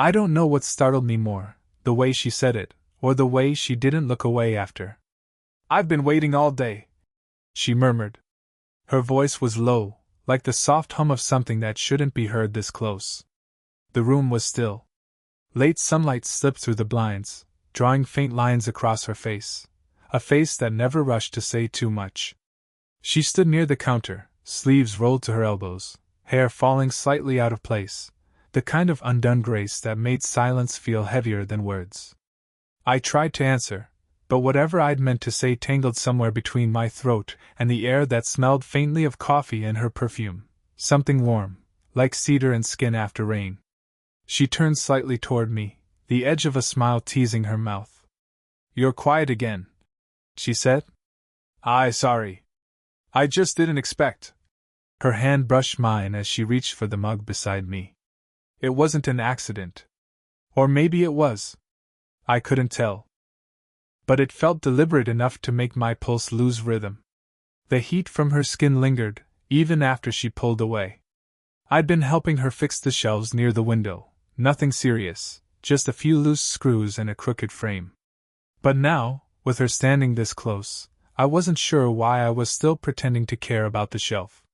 I don't know what startled me more, the way she said it, or the way she didn't look away after. "I've been waiting all day," she murmured. Her voice was low, like the soft hum of something that shouldn't be heard this close. The room was still. Late sunlight slipped through the blinds, drawing faint lines across her face, a face that never rushed to say too much. She stood near the counter, sleeves rolled to her elbows, hair falling slightly out of place, the kind of undone grace that made silence feel heavier than words. I tried to answer, but whatever I'd meant to say tangled somewhere between my throat and the air that smelled faintly of coffee and her perfume, something warm, like cedar and skin after rain. She turned slightly toward me, the edge of a smile teasing her mouth. "You're quiet again," she said. Sorry. I just didn't expect." Her hand brushed mine as she reached for the mug beside me. "It wasn't an accident. Or maybe it was. I couldn't tell. But it felt deliberate enough to make my pulse lose rhythm." The heat from her skin lingered, even after she pulled away. I'd been helping her fix the shelves near the window, nothing serious, just a few loose screws and a crooked frame. But now, with her standing this close, I wasn't sure why I was still pretending to care about the shelf.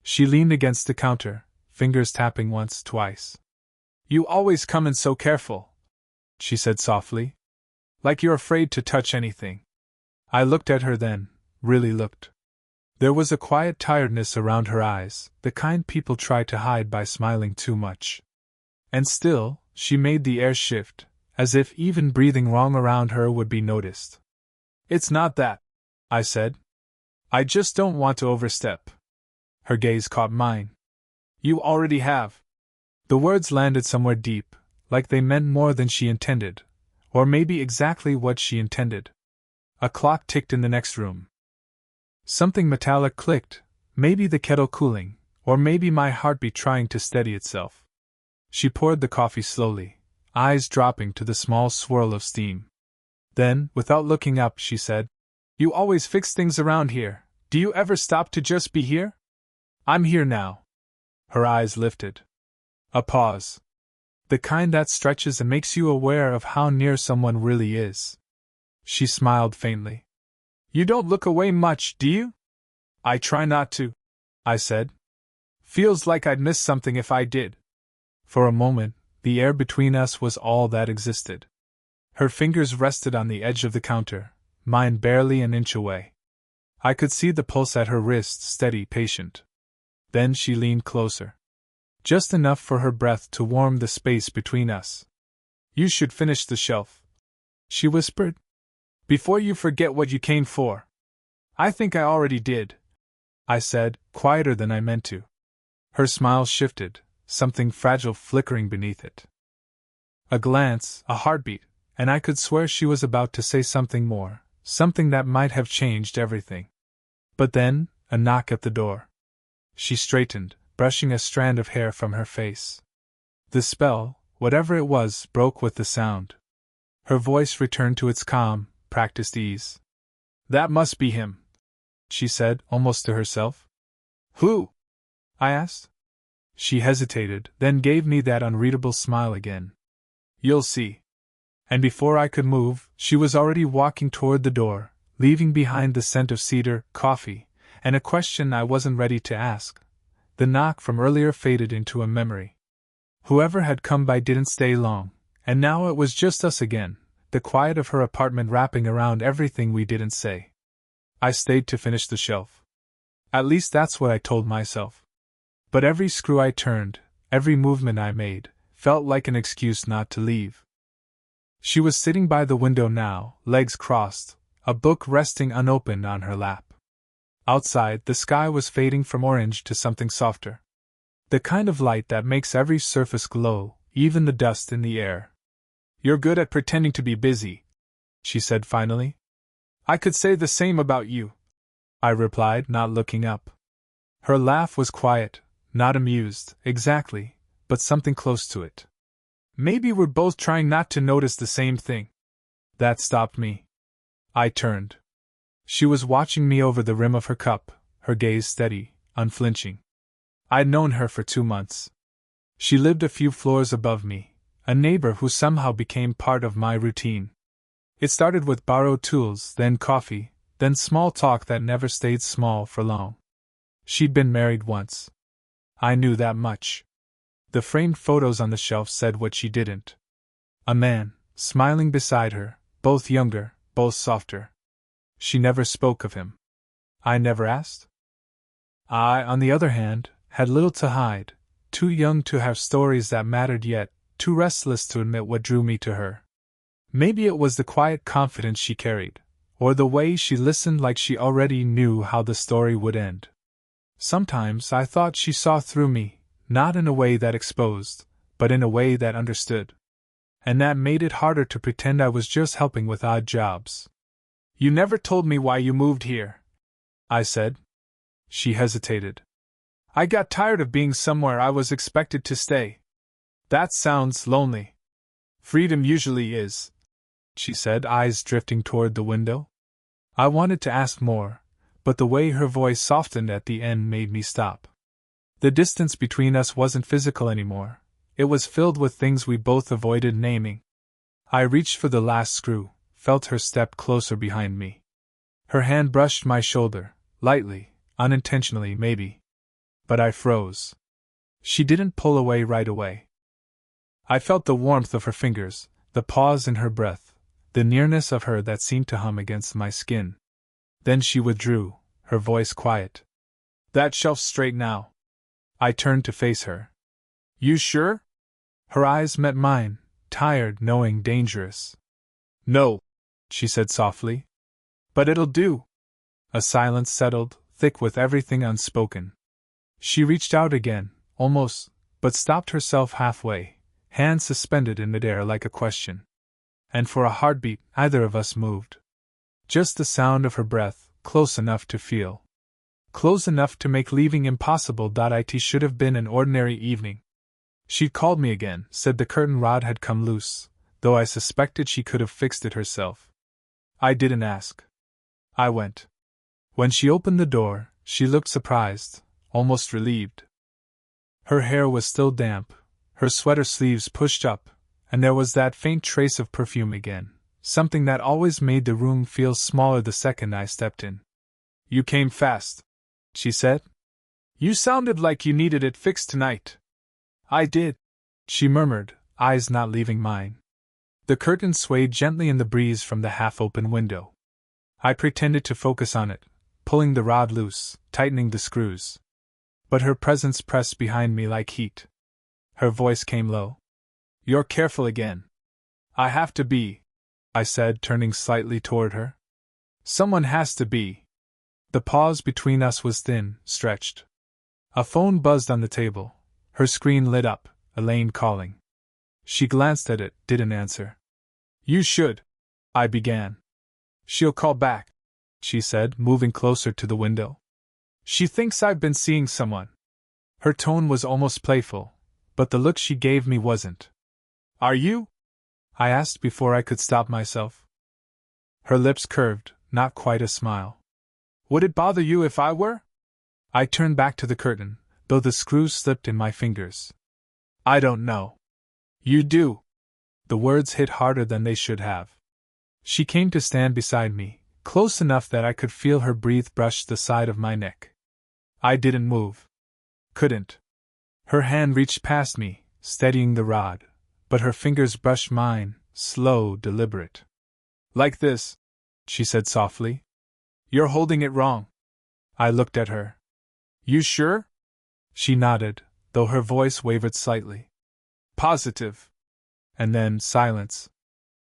She leaned against the counter, fingers tapping once, twice. "You always come in so careful," she said softly. "Like you're afraid to touch anything." I looked at her then, really looked. There was a quiet tiredness around her eyes, the kind people try to hide by smiling too much. And still, she made the air shift, as if even breathing wrong around her would be noticed. "It's not that," I said. "I just don't want to overstep." Her gaze caught mine. "You already have." The words landed somewhere deep, like they meant more than she intended, or maybe exactly what she intended. A clock ticked in the next room. Something metallic clicked, maybe the kettle cooling, or maybe my heartbeat trying to steady itself. She poured the coffee slowly, eyes dropping to the small swirl of steam. Then, without looking up, she said, "You always fix things around here. Do you ever stop to just be here?" "I'm here now." Her eyes lifted. A pause. The kind that stretches and makes you aware of how near someone really is. She smiled faintly. "You don't look away much, do you?" "I try not to," I said. "Feels like I'd miss something if I did." For a moment, the air between us was all that existed. Her fingers rested on the edge of the counter, mine barely an inch away. I could see the pulse at her wrist, steady, patient. Then she leaned closer. Just enough for her breath to warm the space between us. "You should finish the shelf," she whispered, "before you forget what you came for." "I think I already did," I said, quieter than I meant to. Her smile shifted, something fragile flickering beneath it. A glance, a heartbeat, and I could swear she was about to say something more, something that might have changed everything. But then, a knock at the door. She straightened, brushing a strand of hair from her face. The spell, whatever it was, broke with the sound. Her voice returned to its calm, practiced ease. "That must be him," she said, almost to herself. "Who?" I asked. She hesitated, then gave me that unreadable smile again. "You'll see." And before I could move, she was already walking toward the door, leaving behind the scent of cedar, coffee, and a question I wasn't ready to ask. The knock from earlier faded into a memory. Whoever had come by didn't stay long, and now it was just us again, the quiet of her apartment wrapping around everything we didn't say. I stayed to finish the shelf. At least that's what I told myself. But every screw I turned, every movement I made, felt like an excuse not to leave. She was sitting by the window now, legs crossed, a book resting unopened on her lap. Outside, the sky was fading from orange to something softer. The kind of light that makes every surface glow, even the dust in the air. "You're good at pretending to be busy," she said finally. "I could say the same about you," I replied, not looking up. Her laugh was quiet, not amused, exactly, but something close to it. "Maybe we're both trying not to notice the same thing." That stopped me. I turned. She was watching me over the rim of her cup, her gaze steady, unflinching. I'd known her for 2 months. She lived a few floors above me, a neighbor who somehow became part of my routine. It started with borrowed tools, then coffee, then small talk that never stayed small for long. She'd been married once. I knew that much. The framed photos on the shelf said what she didn't. A man, smiling beside her, both younger, both softer. She never spoke of him. I never asked. I, on the other hand, had little to hide, too young to have stories that mattered yet, too restless to admit what drew me to her. Maybe it was the quiet confidence she carried, or the way she listened like she already knew how the story would end. Sometimes I thought she saw through me, not in a way that exposed, but in a way that understood. And that made it harder to pretend I was just helping with odd jobs. "You never told me why you moved here," I said. She hesitated. "I got tired of being somewhere I was expected to stay." "That sounds lonely." "Freedom usually is," she said, eyes drifting toward the window. I wanted to ask more, but the way her voice softened at the end made me stop. The distance between us wasn't physical anymore. It was filled with things we both avoided naming. I reached for the last screw, felt her step closer behind me. Her hand brushed my shoulder, lightly, unintentionally maybe. But I froze. She didn't pull away right away. I felt the warmth of her fingers, the pause in her breath, the nearness of her that seemed to hum against my skin. Then she withdrew, her voice quiet. "That shelf's straight now." I turned to face her. "You sure?" Her eyes met mine, tired, knowing, dangerous. "No," she said softly. "But it'll do." A silence settled, thick with everything unspoken. She reached out again, almost, but stopped herself halfway, hands suspended in midair like a question. And for a heartbeat, neither of us moved. Just the sound of her breath, close enough to feel. Close enough to make leaving impossible. It should have been an ordinary evening. She'd called me again, said the curtain rod had come loose, though I suspected she could have fixed it herself. I didn't ask. I went. When she opened the door, she looked surprised, almost relieved. Her hair was still damp, her sweater sleeves pushed up, and there was that faint trace of perfume again, something that always made the room feel smaller the second I stepped in. "You came fast," she said. "You sounded like you needed it fixed tonight." "I did," she murmured, eyes not leaving mine. The curtain swayed gently in the breeze from the half-open window. I pretended to focus on it, pulling the rod loose, tightening the screws. But her presence pressed behind me like heat. Her voice came low. "You're careful again." "I have to be," I said, turning slightly toward her. "Someone has to be." The pause between us was thin, stretched. A phone buzzed on the table. Her screen lit up, Elaine calling. She glanced at it, didn't answer. "You should," I began. "She'll call back," she said, moving closer to the window. "She thinks I've been seeing someone." Her tone was almost playful, but the look she gave me wasn't. "Are you?" I asked before I could stop myself. Her lips curved, not quite a smile. "Would it bother you if I were?" I turned back to the curtain, though the screws slipped in my fingers. "I don't know." "You do." The words hit harder than they should have. She came to stand beside me, close enough that I could feel her breath brush the side of my neck. I didn't move. Couldn't. Her hand reached past me, steadying the rod, but her fingers brushed mine, slow, deliberate. "Like this," she said softly. "You're holding it wrong." I looked at her. "You sure?" She nodded, though her voice wavered slightly. "Positive." And then silence.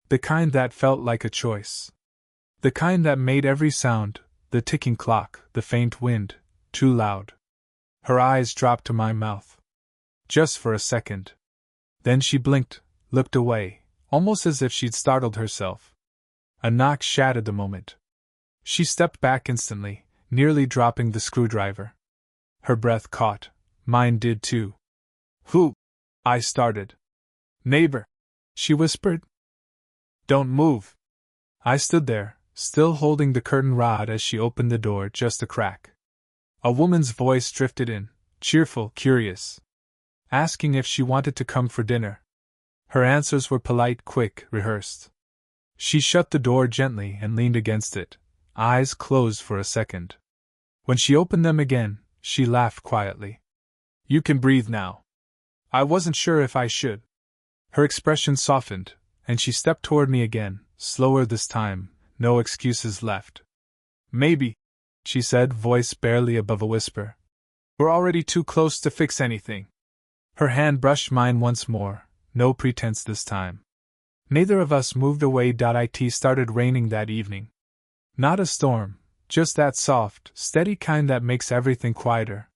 The kind that felt like a choice. The kind that made every sound, the ticking clock, the faint wind, too loud. Her eyes dropped to my mouth. Just for a second. Then she blinked, looked away, almost as if she'd startled herself. A knock shattered the moment. She stepped back instantly, nearly dropping the screwdriver. Her breath caught. Mine did too. "Who?" I started. "Neighbor," she whispered. "Don't move." I stood there, still holding the curtain rod as she opened the door just a crack. A woman's voice drifted in, cheerful, curious, asking if she wanted to come for dinner. Her answers were polite, quick, rehearsed. She shut the door gently and leaned against it, eyes closed for a second. When she opened them again, she laughed quietly. "You can breathe now." I wasn't sure if I should. Her expression softened, and she stepped toward me again, slower this time, no excuses left. "Maybe," she said, voice barely above a whisper. "We're already too close to fix anything." Her hand brushed mine once more, no pretense this time. Neither of us moved away. It started raining that evening. Not a storm, just that soft, steady kind that makes everything quieter.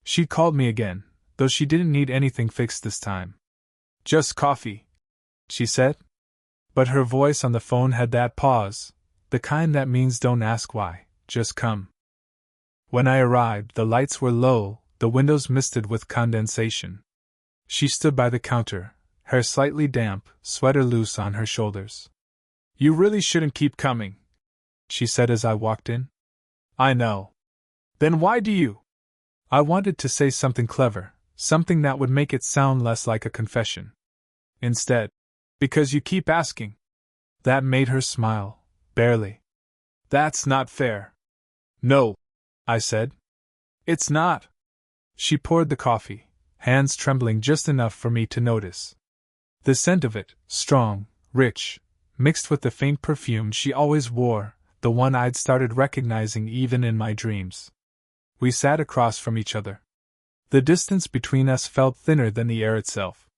She called me again, though she didn't need anything fixed this time. "Just coffee," she said. But her voice on the phone had that pause, the kind that means don't ask why, just come. When I arrived, the lights were low, the windows misted with condensation. She stood by the counter, hair slightly damp, sweater loose on her shoulders. "You really shouldn't keep coming," she said as I walked in. "I know. Then why do you?" I wanted to say something clever, something that would make it sound less like a confession. Instead, "Because you keep asking." That made her smile, barely. "That's not fair." "No," I said. "It's not." She poured the coffee, hands trembling just enough for me to notice. The scent of it, strong, rich, mixed with the faint perfume she always wore, the one I'd started recognizing even in my dreams. We sat across from each other. The distance between us felt thinner than the air itself.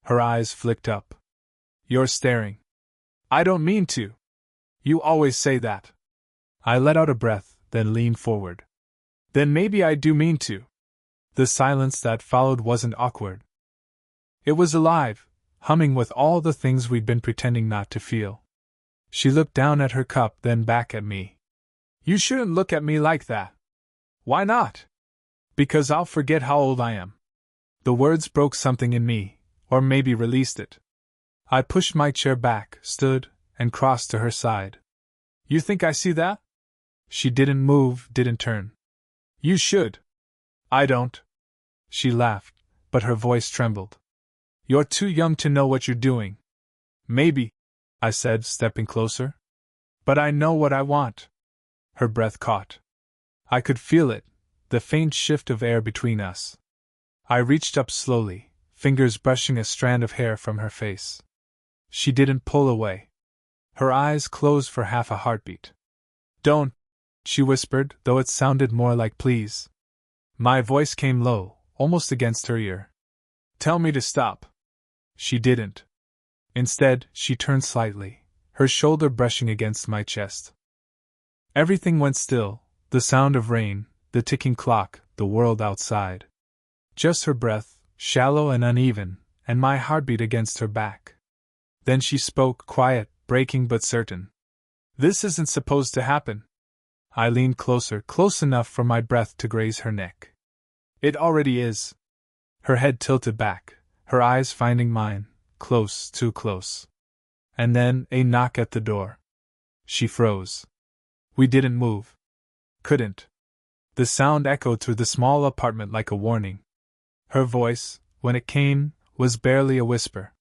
Her eyes flicked up. "You're staring." "I don't mean to." "You always say that." I let out a breath, then leaned forward. "Then maybe I do mean to." The silence that followed wasn't awkward. It was alive, humming with all the things we'd been pretending not to feel. She looked down at her cup, then back at me. "You shouldn't look at me like that." "Why not?" "Because I'll forget how old I am." The words broke something in me, or maybe released it. I pushed my chair back, stood, and crossed to her side. "You think I see that?" She didn't move, didn't turn. "You should." "I don't." She laughed, but her voice trembled. "You're too young to know what you're doing." "Maybe," I said, stepping closer. "But I know what I want." Her breath caught. I could feel it, the faint shift of air between us. I reached up slowly, fingers brushing a strand of hair from her face. She didn't pull away. Her eyes closed for half a heartbeat. "Don't," she whispered, though it sounded more like please. My voice came low, almost against her ear. "Tell me to stop." She didn't. Instead, she turned slightly, her shoulder brushing against my chest. Everything went still, the sound of rain, the ticking clock, the world outside. Just her breath, shallow and uneven, and my heartbeat against her back. Then she spoke, quiet, breaking but certain. "This isn't supposed to happen." I leaned closer, close enough for my breath to graze her neck. "It already is." Her head tilted back, her eyes finding mine, close, too close. And then, a knock at the door. She froze. We didn't move. Couldn't. The sound echoed through the small apartment like a warning. Her voice, when it came, was barely a whisper.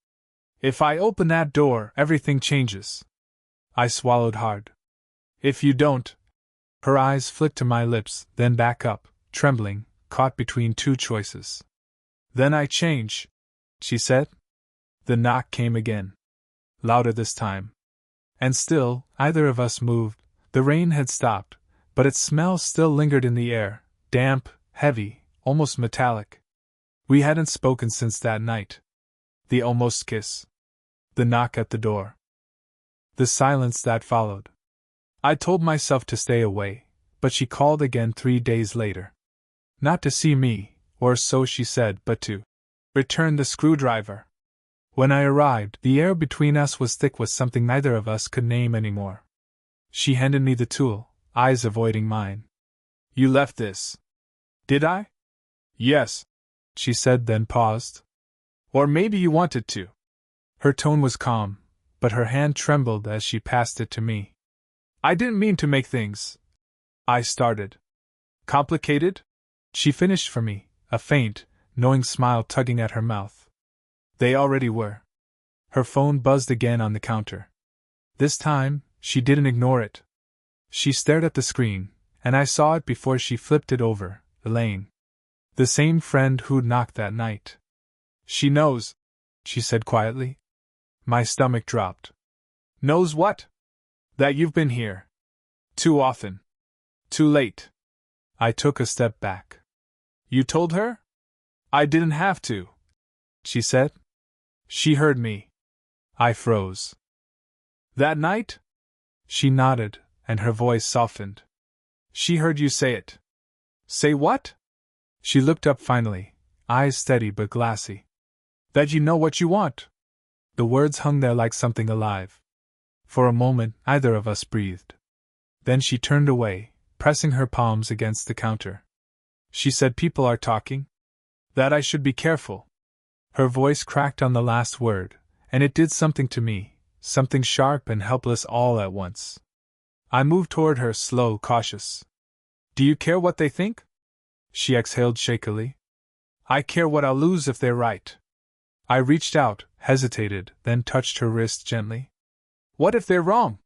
"If I open that door, everything changes." I swallowed hard. "If you don't." Her eyes flicked to my lips, then back up, trembling, caught between two choices. "Then I change," she said. The knock came again. Louder this time. And still, neither of us moved. The rain had stopped, but its smell still lingered in the air, damp, heavy, almost metallic. We hadn't spoken since that night. The almost kiss. The knock at the door. The silence that followed. I told myself to stay away, but she called again 3 days later. Not to see me, or so she said, but to return the screwdriver. When I arrived, the air between us was thick with something neither of us could name anymore. She handed me the tool, eyes avoiding mine. "You left this." "Did I?" "Yes," she said, then paused. "Or maybe you wanted to." Her tone was calm, but her hand trembled as she passed it to me. "I didn't mean to make things," I started. "Complicated?" She finished for me, a faint, knowing smile tugging at her mouth. "They already were." Her phone buzzed again on the counter. This time, she didn't ignore it. She stared at the screen, and I saw it before she flipped it over. Elaine. The same friend who'd knocked that night. She knows, she said quietly. My stomach dropped. Knows what? That you've been here. Too often. Too late. I took a step back. You told her? I didn't have to, she said. She heard me. I froze. That night? She nodded, and her voice softened. She heard you say it. Say what? She looked up finally, eyes steady but glassy. That you know what you want. The words hung there like something alive. For a moment, neither of us breathed. Then she turned away, pressing her palms against the counter. She said people are talking. That I should be careful. Her voice cracked on the last word, and it did something to me, something sharp and helpless all at once. I moved toward her, slow, cautious. Do you care what they think? She exhaled shakily. I care what I'll lose if they're right. I reached out, hesitated, then touched her wrist gently. What if they're wrong?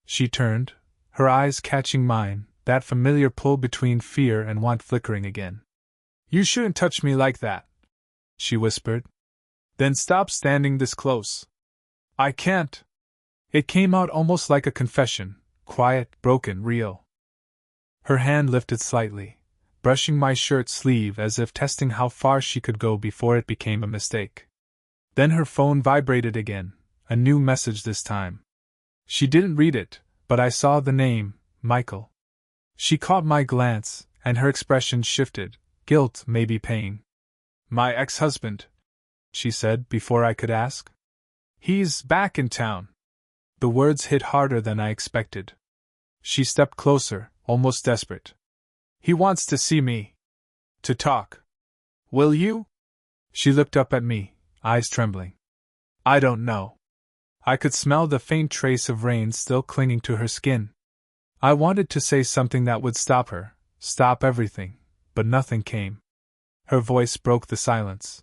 She turned, her eyes catching mine, that familiar pull between fear and want flickering again. You shouldn't touch me like that, she whispered. Then stop standing this close. I can't. It came out almost like a confession, quiet, broken, real. Her hand lifted slightly, brushing my shirt sleeve as if testing how far she could go before it became a mistake. Then her phone vibrated again, a new message this time. She didn't read it, but I saw the name, Michael. She caught my glance, and her expression shifted, guilt, maybe pain. My ex-husband, she said before I could ask. He's back in town. The words hit harder than I expected. She stepped closer, almost desperate. He wants to see me. To talk. Will you? She looked up at me, eyes trembling. I don't know. I could smell the faint trace of rain still clinging to her skin. I wanted to say something that would stop her, stop everything, but nothing came. Her voice broke the silence.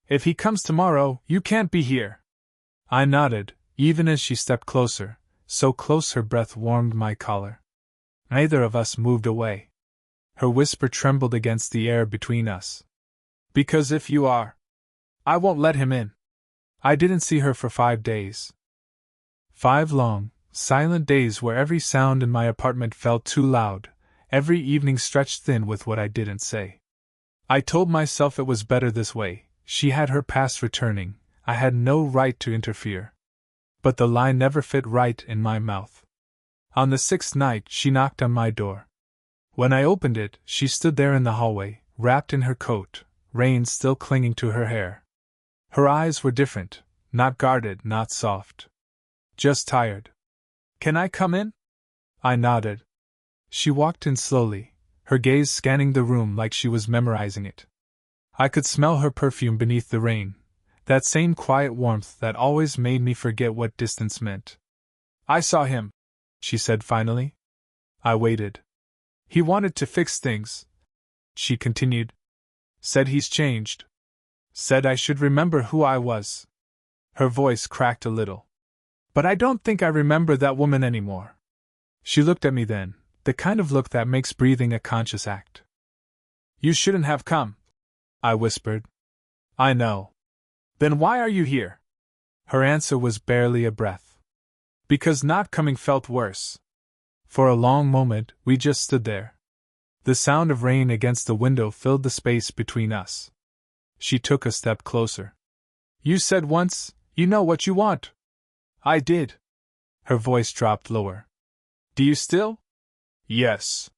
If he comes tomorrow, you can't be here. I nodded, even as she stepped closer, so close her breath warmed my collar. Neither of us moved away. Her whisper trembled against the air between us. Because if you are, I won't let him in. I didn't see her for 5 days. 5 long, silent days where every sound in my apartment felt too loud, every evening stretched thin with what I didn't say. I told myself it was better this way. She had her past returning, I had no right to interfere. But the line never fit right in my mouth. On the 6th night, she knocked on my door. When I opened it, she stood there in the hallway, wrapped in her coat, rain still clinging to her hair. Her eyes were different, not guarded, not soft. Just tired. Can I come in? I nodded. She walked in slowly, her gaze scanning the room like she was memorizing it. I could smell her perfume beneath the rain, that same quiet warmth that always made me forget what distance meant. I saw him, she said finally. I waited. He wanted to fix things, she continued. Said he's changed. Said I should remember who I was. Her voice cracked a little. But I don't think I remember that woman anymore. She looked at me then, the kind of look that makes breathing a conscious act. You shouldn't have come, I whispered. I know. Then why are you here? Her answer was barely a breath. Because not coming felt worse. For a long moment, we just stood there. The sound of rain against the window filled the space between us. She took a step closer. You said once, you know what you want. I did. Her voice dropped lower. Do you still? Yes.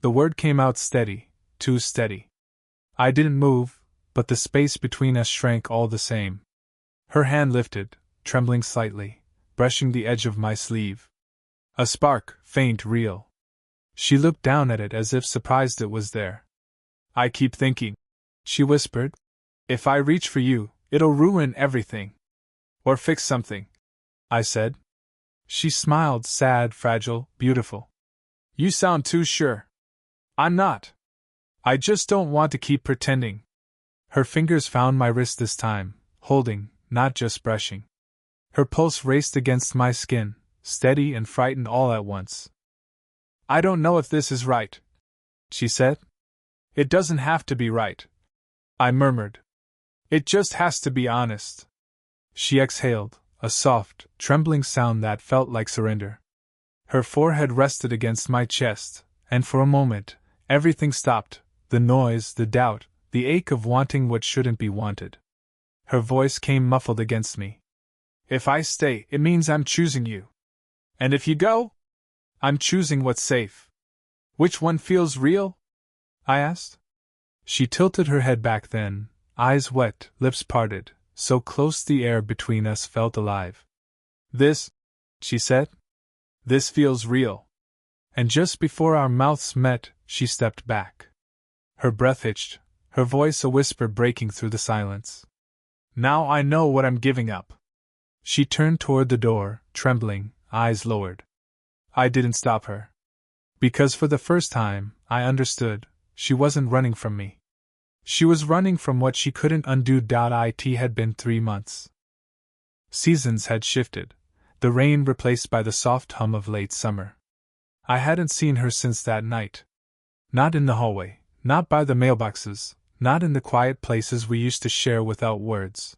The word came out steady, too steady. I didn't move, but the space between us shrank all the same. Her hand lifted, trembling slightly, brushing the edge of my sleeve. A spark, faint, real. She looked down at it as if surprised it was there. I keep thinking, she whispered. If I reach for you, it'll ruin everything. Or fix something, I said. She smiled, sad, fragile, beautiful. You sound too sure. I'm not. I just don't want to keep pretending. Her fingers found my wrist this time, holding, not just brushing. Her pulse raced against my skin, steady and frightened all at once. "I don't know if this is right," she said. "It doesn't have to be right," I murmured. "It just has to be honest." She exhaled, a soft, trembling sound that felt like surrender. Her forehead rested against my chest, and for a moment, everything stopped, the noise, the doubt, the ache of wanting what shouldn't be wanted. Her voice came muffled against me. "If I stay, it means I'm choosing you. And if you go, I'm choosing what's safe." "Which one feels real?" I asked. She tilted her head back then, eyes wet, lips parted, so close the air between us felt alive. "This," she said. "This feels real." And just before our mouths met, she stepped back. Her breath hitched, her voice a whisper breaking through the silence. "Now I know what I'm giving up." She turned toward the door, trembling, eyes lowered. I didn't stop her. Because for the first time, I understood, she wasn't running from me. She was running from what she couldn't undo. It had been 3 months. Seasons had shifted, the rain replaced by the soft hum of late summer. I hadn't seen her since that night. Not in the hallway, not by the mailboxes, not in the quiet places we used to share without words.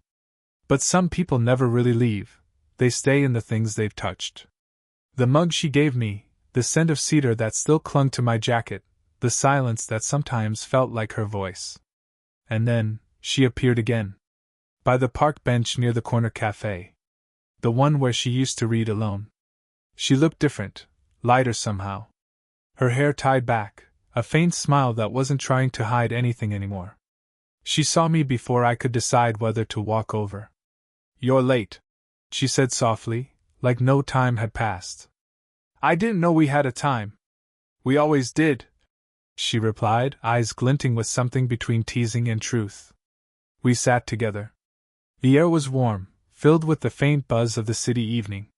But some people never really leave, they stay in the things they've touched. The mug she gave me, the scent of cedar that still clung to my jacket, the silence that sometimes felt like her voice. And then, she appeared again. By the park bench near the corner café. The one where she used to read alone. She looked different, lighter somehow. Her hair tied back, a faint smile that wasn't trying to hide anything anymore. She saw me before I could decide whether to walk over. "You're late," she said softly, like no time had passed. "I didn't know we had a time." "We always did," she replied, eyes glinting with something between teasing and truth. We sat together. The air was warm, filled with the faint buzz of the city evening.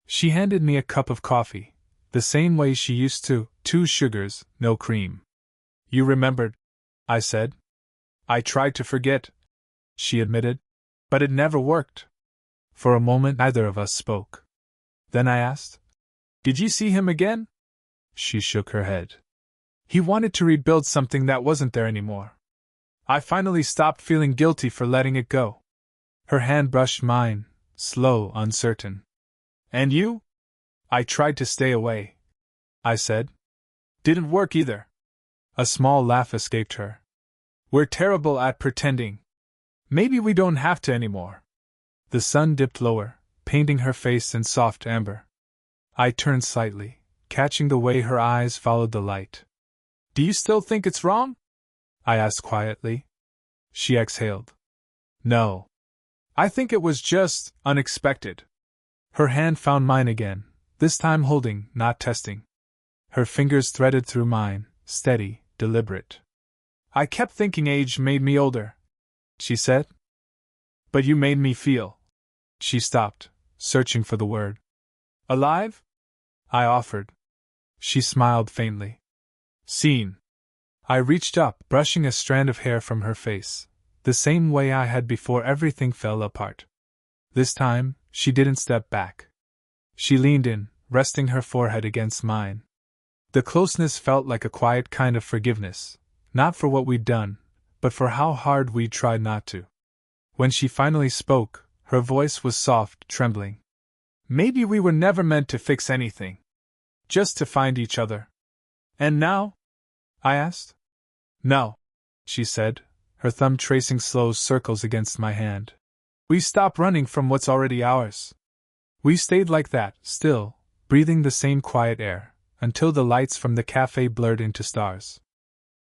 She handed me a cup of coffee, the same way she used to, 2 sugars, no cream. "You remembered," I said. "I tried to forget," she admitted, "but it never worked." For a moment neither of us spoke. Then I asked, "Did you see him again?" She shook her head. "He wanted to rebuild something that wasn't there anymore. I finally stopped feeling guilty for letting it go." Her hand brushed mine, slow, uncertain. "And you?" "I tried to stay away," I said. "Didn't work either." A small laugh escaped her. "We're terrible at pretending. Maybe we don't have to anymore." The sun dipped lower, painting her face in soft amber. I turned slightly, catching the way her eyes followed the light. "Do you still think it's wrong?" I asked quietly. She exhaled. "No. I think it was just unexpected." Her hand found mine again, this time holding, not testing. Her fingers threaded through mine, steady, deliberate. "I kept thinking age made me older," she said. "But you made me feel." She stopped, searching for the word. "Alive?" I offered. She smiled faintly. "Seen." I reached up, brushing a strand of hair from her face, the same way I had before everything fell apart. This time, she didn't step back. She leaned in, resting her forehead against mine. The closeness felt like a quiet kind of forgiveness, not for what we'd done, but for how hard we'd tried not to. When she finally spoke, her voice was soft, trembling. "Maybe we were never meant to fix anything. Just to find each other." "And now?" I asked. "No," she said, her thumb tracing slow circles against my hand. "We stopped running from what's already ours. We stayed like that, still, breathing the same quiet air, until the lights from the cafe blurred into stars.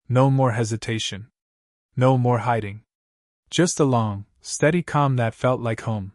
No more hesitation. No more hiding. Just a long, steady calm that felt like home."